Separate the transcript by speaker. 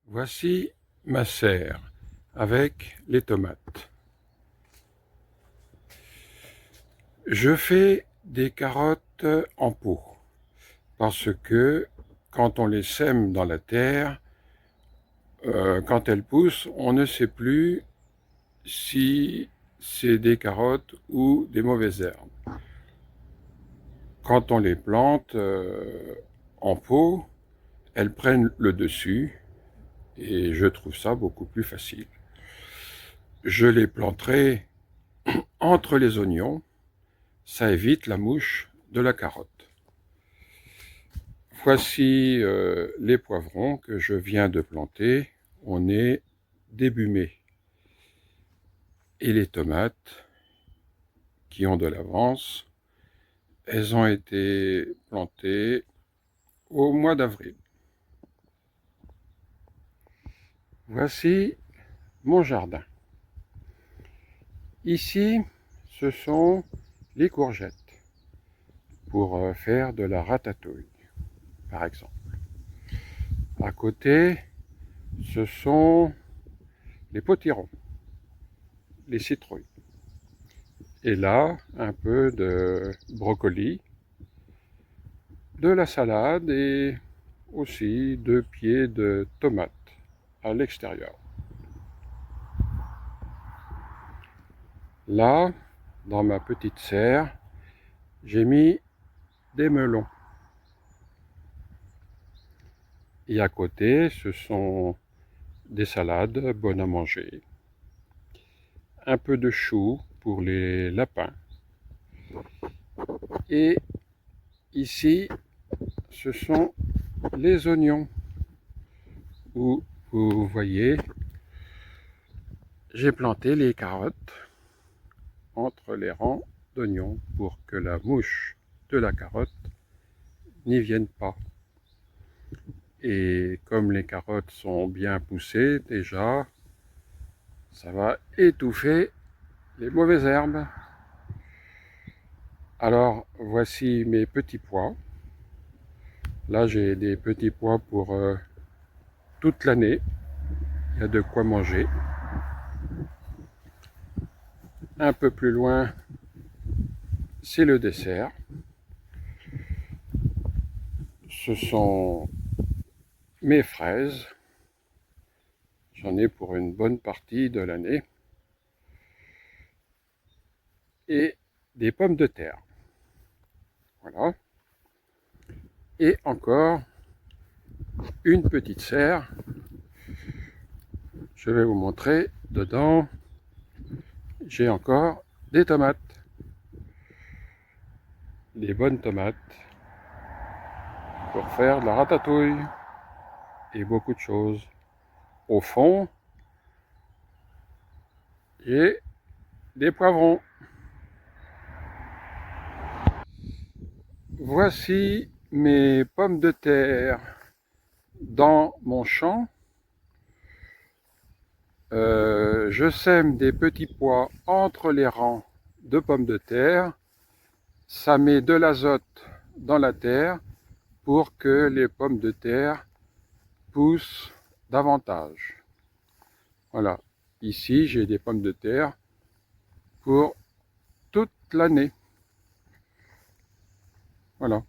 Speaker 1: Voici ma serre avec les tomates. Je fais des carottes en pot parce que quand on les sème dans la terre, quand elles poussent, on ne sait plus si c'est des carottes ou des mauvaises herbes. Quand on les plante en pot, elles prennent le dessus et je trouve ça beaucoup plus facile. Je les planterai entre les oignons, ça évite la mouche de la carotte. Voici les poivrons que je viens de planter, on est début mai. Et les tomates qui ont de l'avance, elles ont été plantées au mois d'avril. Voici mon jardin. Ici, ce sont les courgettes pour faire de la ratatouille, par exemple. À côté, ce sont les potirons, les citrouilles. Et là, un peu de brocoli, de la salade et aussi 2 pieds de tomates à l'extérieur. Là, dans ma petite serre, j'ai mis des melons. Et à côté, ce sont des salades bonnes à manger. Un peu de choux pour les lapins. Et ici, ce sont les oignons. Où vous voyez, j'ai planté les carottes entre les rangs d'oignons pour que la mouche de la carotte n'y vienne pas. Et comme les carottes sont bien poussées déjà, ça va étouffer les mauvaises herbes. Alors voici mes petits pois. Là j'ai des petits pois pour toute l'année. Il y a de quoi manger. Un peu plus loin, c'est le dessert. Ce sont mes fraises. J'en ai pour une bonne partie de l'année. Et des pommes de terre. Voilà. Et encore une petite serre. Je vais vous montrer. Dedans, j'ai encore des tomates. Des bonnes tomates pour faire de la ratatouille et beaucoup de choses. Au fond, j'ai des poivrons. Voici mes pommes de terre dans mon champ. Je sème des petits pois entre les rangs de pommes de terre. Ça met de l'azote dans la terre pour que les pommes de terre poussent davantage. Voilà. Ici, j'ai des pommes de terre pour toute l'année. Voilà.